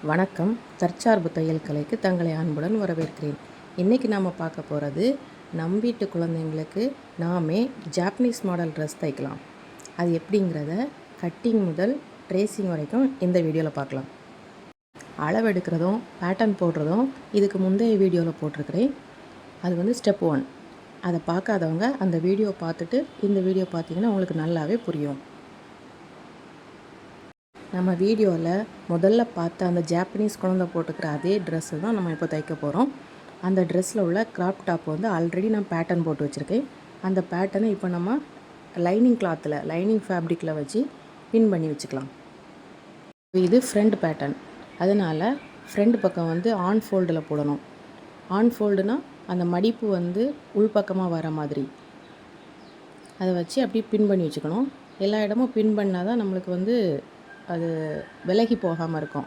வணக்கம். தற்சார்பு தையல் கலைக்கு தங்களை அன்புடன் வரவேற்கிறேன். இன்றைக்கி நாம் பார்க்க போகிறது நம் வீட்டு குழந்தைங்களுக்கு நாமே ஜாப்பனீஸ் மாடல் ட்ரெஸ் தைக்கலாம். அது எப்படிங்கிறத கட்டிங் முதல் ட்ரேசிங் வரைக்கும் இந்த வீடியோவில் பார்க்கலாம். அளவெடுக்கிறதும் பேட்டர்ன் போடுறதும் இதுக்கு முந்தைய வீடியோவில் போட்டிருக்கிறேன். அது ஸ்டெப் 1. அதை பார்க்காதவங்க அந்த வீடியோ பார்த்துட்டு இந்த வீடியோ பார்த்தீங்கன்னா உங்களுக்கு நல்லாவே புரியும். நம்ம வீடியோவில் முதல்ல பார்த்த அந்த ஜாப்பனீஸ் குழந்தை போட்டுக்கிற அதே ட்ரெஸ்ஸு தான் நம்ம இப்போ தைக்க போகிறோம். அந்த ட்ரெஸ்ஸில் உள்ள கிராப் டாப் ஆல்ரெடி நான் பேட்டர்ன் போட்டு வச்சுருக்கேன். அந்த பேட்டர்னை இப்போ நம்ம லைனிங் ஃபேப்ரிக்கில் வச்சு பின் பண்ணி வச்சுக்கலாம். இது ஃப்ரண்ட் பேட்டர்ன், அதனால் ஃப்ரண்ட் பக்கம் ஆன் ஃபோல்டில் போடணும். ஆன் ஃபோல்டுனா அந்த மடிப்பு உள்பக்கமாக வர மாதிரி அதை வச்சு அப்படியே பின் பண்ணி வச்சுக்கணும். எல்லா இடமும் பின் பண்ணால் தான் நம்மளுக்கு அது விலகி போகாமல் இருக்கும்.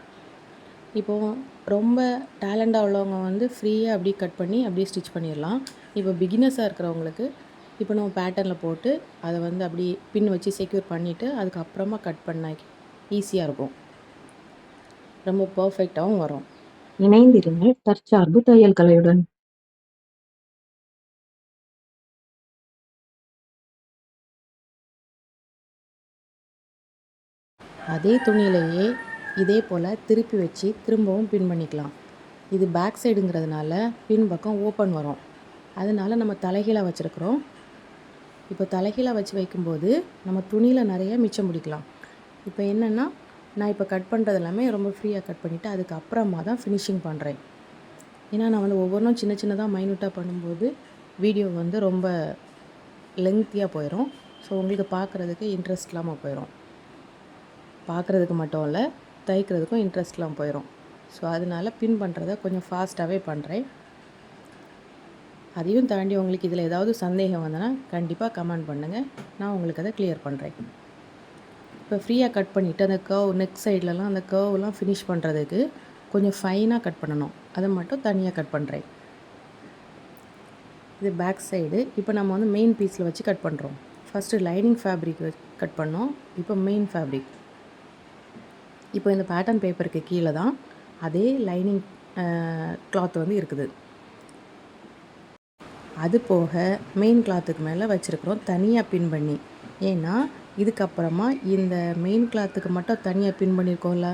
இப்போது ரொம்ப டேலண்டாக உள்ளவங்க ஃப்ரீயாக அப்படியே கட் பண்ணி அப்படியே ஸ்டிச் பண்ணிடலாம். இப்போ பிகினர்ஸாக இருக்கிறவங்களுக்கு இப்போ நம்ம பேட்டர்னில் போட்டு அதை அப்படியே பின் வச்சு செக்யூர் பண்ணிவிட்டு அதுக்கப்புறமா கட் பண்ண ஈஸியாக இருக்கும், ரொம்ப பர்ஃபெக்டாகவும் வரும். இணைந்திருங்கள் தற்சார்பு தையல் கலையுடன். அதே துணியிலேயே இதே போல் திருப்பி வச்சு திரும்பவும் பின் பண்ணிக்கலாம். இது பேக் சைடுங்கிறதுனால பின் பக்கம் ஓப்பன் வரும், அதனால் நம்ம தலைகீழாக வச்சுருக்குறோம். இப்போ தலைகீழாக வச்சு வைக்கும்போது நம்ம துணியில் நிறைய மிச்சம் பிடிக்கலாம். இப்போ என்னென்னா நான் இப்போ கட் பண்ணுறது எல்லாமே ரொம்ப ஃப்ரீயாக கட் பண்ணிவிட்டு அதுக்கப்புறமா தான் ஃபினிஷிங் பண்ணுறேன். ஏன்னா நான் ஒவ்வொன்றும் சின்ன சின்னதாக மைன்யூட்டாக பண்ணும்போது வீடியோ ரொம்ப லெங்க்த்தியாக போயிடும். ஸோ உங்களுக்கு பார்க்குறதுக்கு இன்ட்ரெஸ்ட் இல்லாமல் போயிடும். பார்க்குறதுக்கு மட்டும் இல்லை, தைக்கிறதுக்கும் இன்ட்ரெஸ்ட்லாம் போயிடும். ஸோ அதனால் பின் பண்ணுறத கொஞ்சம் ஃபாஸ்ட்டாகவே பண்ணுறேன். அதையும் தாண்டி உங்களுக்கு இதில் ஏதாவது சந்தேகம் வந்தனா கண்டிப்பாக கமெண்ட் பண்ணுங்கள், நான் உங்களுக்கு அதை கிளியர் பண்ணுறேன். இப்போ ஃப்ரீயாக கட் பண்ணிவிட்டு அந்த நெக் சைட்லலாம் அந்த கர்வ்லாம் ஃபினிஷ் பண்ணுறதுக்கு கொஞ்சம் ஃபைனாக கட் பண்ணணும், அதை மட்டும் தனியாக கட் பண்ணுறேன். இது பேக் சைடு. இப்போ நம்ம மெயின் பீஸில் வச்சு கட் பண்ணுறோம். ஃபஸ்ட்டு லைனிங் ஃபேப்ரிக் கட் பண்ணோம், இப்போ மெயின் ஃபேப்ரிக். இப்போ இந்த பேட்டர்ன் பேப்பருக்கு கீழே தான் அதே லைனிங் கிளாத் இருக்குது. அது போக மெயின் கிளாத்துக்கு மேலே வச்சுருக்குறோம் தனியாக பின் பண்ணி. ஏன்னா இதுக்கப்புறமா இந்த மெயின் கிளாத்துக்கு மட்டும் தனியாக பின் பண்ணியிருக்கோம்ல,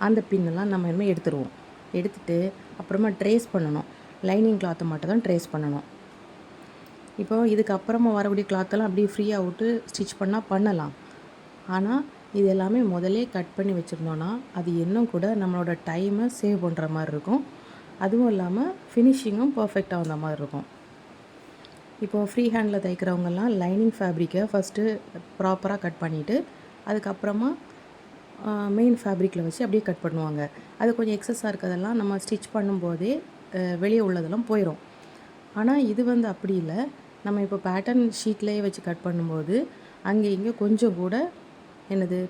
அந்த பின்னெல்லாம் நம்ம இனிமேல் எடுத்துருவோம். எடுத்துகிட்டு அப்புறமா ட்ரேஸ் பண்ணணும். லைனிங் கிளாத்தை மட்டும் தான் ட்ரேஸ் பண்ணணும். இப்போது இதுக்கப்புறமா வரக்கூடிய கிளாத்தெல்லாம் அப்படியே ஃப்ரீயாக விட்டு ஸ்டிச் பண்ணலாம். ஆனால் இது எல்லாமே முதலே கட் பண்ணி வச்சுருந்தோன்னா அது இன்னும் கூட நம்மளோட டைமை சேவ் பண்ணுற மாதிரி இருக்கும். அதுவும் இல்லாமல் ஃபினிஷிங்கும் பர்ஃபெக்டாக வந்த மாதிரி இருக்கும். இப்போது ஃப்ரீ ஹேண்டில் தைக்கிறவங்கெல்லாம் லைனிங் ஃபேப்ரிக்கை ஃபஸ்ட்டு ப்ராப்பராக கட் பண்ணிவிட்டு அதுக்கப்புறமா மெயின் ஃபேப்ரிக்கில் வச்சு அப்படியே கட் பண்ணுவாங்க. அது கொஞ்சம் எக்ஸஸாக இருக்கிறதெல்லாம் நம்ம ஸ்டிச் பண்ணும்போதே வெளியே உள்ளதெல்லாம் போயிடும். ஆனால் இது அப்படி இல்லை. நம்ம இப்போ பேட்டர்ன் ஷீட்லேயே வச்சு கட் பண்ணும்போது அங்கே இங்கே கொஞ்சம் கூட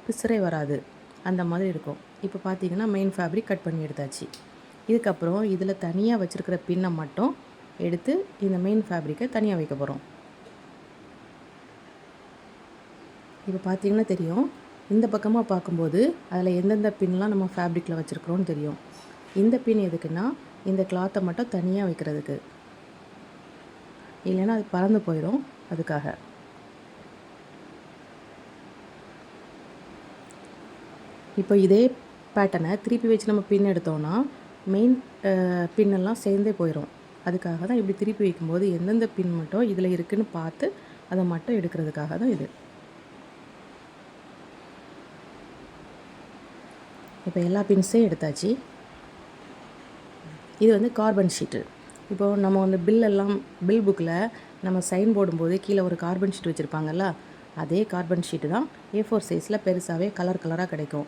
பிசுறே வராது, அந்த மாதிரி இருக்கும். இப்போ பார்த்தீங்கன்னா மெயின் ஃபேப்ரிக் கட் பண்ணி எடுத்தாச்சு. இதுக்கப்புறம் இதில் தனியாக வச்சுருக்கிற பின்னை மட்டும் எடுத்து இந்த மெயின் ஃபேப்ரிக்கை தனியாக வைக்க போகிறோம். இப்போ பார்த்தீங்கன்னா தெரியும், இந்த பக்கமாக பார்க்கும்போது அதில் எந்தெந்த பின்லாம் நம்ம ஃபேப்ரிக்கில் வச்சுருக்குறோன்னு தெரியும். இந்த பின் எதுக்குன்னா இந்த கிளாத்தை மட்டும் தனியாக வைக்கிறதுக்கு, இல்லைன்னா அது பறந்து போயிடும், அதுக்காக. இப்போ இதே பேட்டர்னை திருப்பி வச்சு நம்ம பின் எடுத்தோன்னா மெயின் பின்னெல்லாம் சேர்ந்தே போயிடும். அதுக்காக தான் இப்படி திருப்பி வைக்கும்போது எந்தெந்த பின் மட்டும் இதில் இருக்குதுன்னு பார்த்து அதை மட்டும் எடுக்கிறதுக்காக தான் இது. இப்போ எல்லா பின்ஸையும் எடுத்தாச்சு. இது கார்பன் ஷீட்டு. இப்போது நம்ம பில் புக்கில் நம்ம சைன் போடும்போது கீழே ஒரு கார்பன் ஷீட் வச்சுருப்பாங்கல்ல, அதே கார்பன் ஷீட்டு தான் A4 சைஸில் பெருசாகவே கலராக கிடைக்கும்.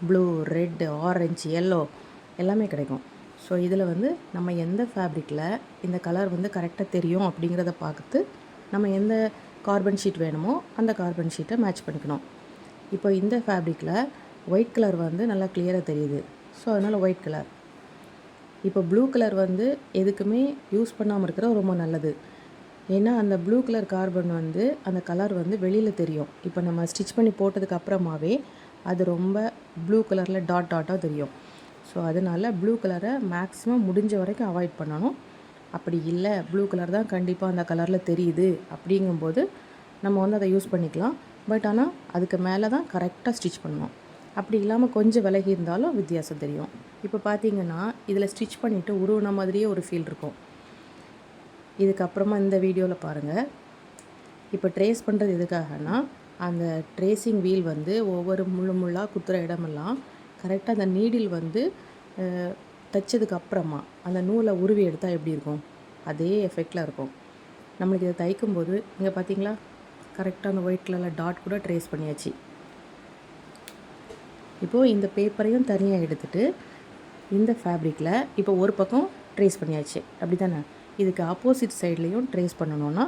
ப்ளூ, ரெட்டு, ஆரஞ்சு, எல்லோ எல்லாமே கிடைக்கும். ஸோ இதில் நம்ம எந்த ஃபேப்ரிக்கில் இந்த கலர் கரெக்டாக தெரியும் அப்படிங்கிறத பார்த்து நம்ம எந்த கார்பன் ஷீட் வேணுமோ அந்த கார்பன் ஷீட்டை மேட்ச் பண்ணிக்கணும். இப்போ இந்த ஃபேப்ரிக்கில் ஒயிட் கலர் நல்லா கிளியராக தெரியுது, ஸோ அதனால் ஒயிட் கலர். இப்போ ப்ளூ கலர் எதுக்குமே யூஸ் பண்ணாமல் இருக்கிற ரொம்ப நல்லது. ஏன்னா அந்த ப்ளூ கலர் கார்பன் அந்த கலர் வெளியில் தெரியும். இப்போ நம்ம ஸ்டிச் பண்ணி போட்டதுக்கு அப்புறமாவே அது ரொம்ப ப்ளூ கலரில் டாட்டாக தெரியும். ஸோ அதனால் ப்ளூ கலரை மேக்ஸிமம் முடிஞ்ச வரைக்கும் அவாய்ட் பண்ணணும். அப்படி இல்லை ப்ளூ கலர் தான் கண்டிப்பாக அந்த கலரில் தெரியுது அப்படிங்கும்போது நம்ம வந்து அதை யூஸ் பண்ணிக்கலாம். பட் ஆனால் அதுக்கு மேலே தான் கரெக்டாக ஸ்டிச் பண்ணணும். அப்படி இல்லாமல் கொஞ்சம் விலகி இருந்தாலும் வித்தியாசம் தெரியும். இப்போ பார்த்தீங்கன்னா இதில் ஸ்டிச் பண்ணிவிட்டு உருவின மாதிரியே ஒரு ஃபீல் இருக்கும். இதுக்கப்புறமா இந்த வீடியோவில் பாருங்கள். இப்போ ட்ரேஸ் பண்ணுறது எதுக்காகனா, அந்த ட்ரேசிங் வீல் வந்து ஒவ்வொரு முள்ளாக குத்துற இடமெல்லாம் கரெக்டாக அந்த நீடில் வந்து தைச்சதுக்கு அப்புறமா அந்த நூலை உருவி எடுத்தால் எப்படி இருக்கும், அதே எஃபெக்டில் இருக்கும். நம்மளுக்கு இதை தைக்கும்போது இங்கே பார்த்தீங்களா கரெக்டாக அந்த ஒயிட் கலரில் டாட் கூட ட்ரேஸ் பண்ணியாச்சு. இப்போது இந்த பேப்பரையும் தனியாக எடுத்துகிட்டு இந்த ஃபேப்ரிக்கில் இப்போ ஒரு பக்கம் ட்ரேஸ் பண்ணியாச்சு, அப்படி தானே? இதுக்கு ஆப்போசிட் சைட்லேயும் ட்ரேஸ் பண்ணணுன்னா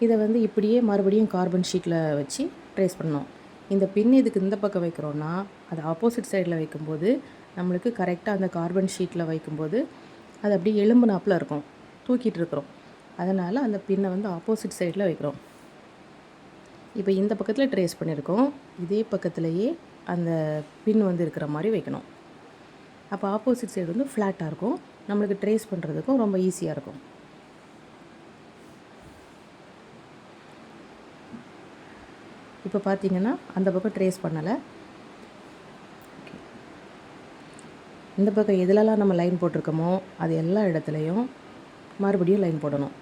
இதை வந்து இப்படியே மறுபடியும் கார்பன் ஷீட்டில் வச்சு ட்ரேஸ் பண்ணணும். இந்த பின் இதுக்கு இந்த பக்கம் வைக்கிறோன்னா அது ஆப்போசிட் சைடில் வைக்கும்போது நம்மளுக்கு கரெக்டாக அந்த கார்பன் ஷீட்டில் வைக்கும்போது அது அப்படியே எலும்பு நாப்பில் இருக்கும், தூக்கிட்டு இருக்கிறோம். அதனால் அந்த பின்னை வந்து ஆப்போசிட் சைடில் வைக்கிறோம். இப்போ இந்த பக்கத்தில் ட்ரேஸ் பண்ணியிருக்கோம், இதே பக்கத்துலேயே அந்த பின் வந்து இருக்கிற மாதிரி வைக்கணும். அப்போ ஆப்போசிட் சைடு வந்து ஃப்ளாட்டாக இருக்கும், நம்மளுக்கு ட்ரேஸ் பண்ணுறதுக்கும் ரொம்ப ஈஸியாக இருக்கும். இப்போ பார்த்தீங்கன்னா அந்த பக்கம் ட்ரேஸ் பண்ணலை. இந்த பக்கம் எதுலலாம் நம்ம லைன் போட்டிருக்கோமோ அது எல்லா இடத்துலையும் மறுபடியும் லைன் போடணும்.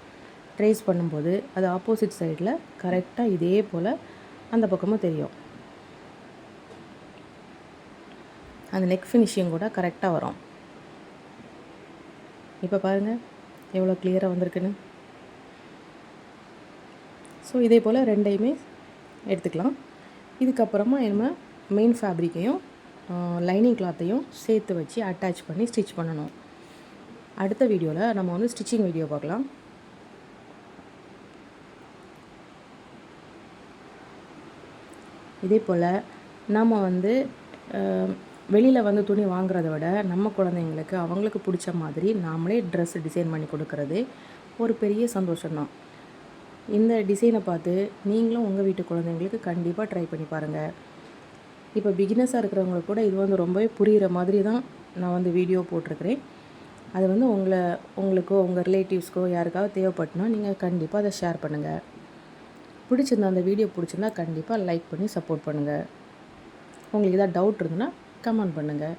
ட்ரேஸ் பண்ணும்போது அது ஆப்போசிட் சைடில் கரெக்டாக இதே போல் அந்த பக்கமும் தெரியும். அந்த நெக் ஃபினிஷிங் கூட கரெக்டாக வரும். இப்போ பாருங்கள் எவ்வளோ கிளியராக வந்திருக்குன்னு. ஸோ இதே போல் ரெண்டையுமே எடுத்துக்கலாம். இதுக்கப்புறமா நம்ம மெயின் ஃபேப்ரிக்கையும் லைனிங் கிளாத்தையும் சேர்த்து வச்சு அட்டாச் பண்ணி ஸ்டிச் பண்ணணும். அடுத்த வீடியோவில் நம்ம வந்து ஸ்டிச்சிங் வீடியோ பார்க்கலாம். இதே போல் நம்ம வந்து வெளியில் வந்து துணி வாங்குறத விட நம்ம குழந்தைங்களுக்கு அவங்களுக்கு பிடிச்ச மாதிரி நாமளே ட்ரெஸ் டிசைன் பண்ணி கொடுக்கறது ஒரு பெரிய சந்தோஷம்தான். இந்த டிசைனை பார்த்து நீங்களும் உங்கள் வீட்டு குழந்தைங்களுக்கு கண்டிப்பாக ட்ரை பண்ணி பாருங்கள். இப்போ பிகினர்ஸாக இருக்கிறவங்களுக்கு கூட இது வந்து ரொம்பவே புரிகிற மாதிரி தான் நான் வந்து வீடியோ போட்டிருக்கிறேன். அது வந்து உங்களுக்கோ உங்கள் ரிலேட்டிவ்ஸ்க்கோ யாருக்காவது தேவைப்பட்டுனா நீங்கள் கண்டிப்பாக அதை ஷேர் பண்ணுங்கள். பிடிச்சிருந்தா அந்த வீடியோ பிடிச்சிருந்தா கண்டிப்பாக லைக் பண்ணி சப்போர்ட் பண்ணுங்கள். உங்களுக்கு எதாவது டவுட் இருந்ததுன்னா கமெண்ட் பண்ணுங்கள்,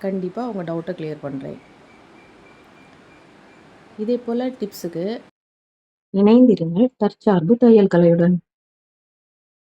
கண்டிப்பாக உங்கள் டவுட்டை கிளியர் பண்ணுறேன். இதே போல் டிப்ஸுக்கு இணைந்திருங்கள் தற்சார்பு தையல் கலையுடன்.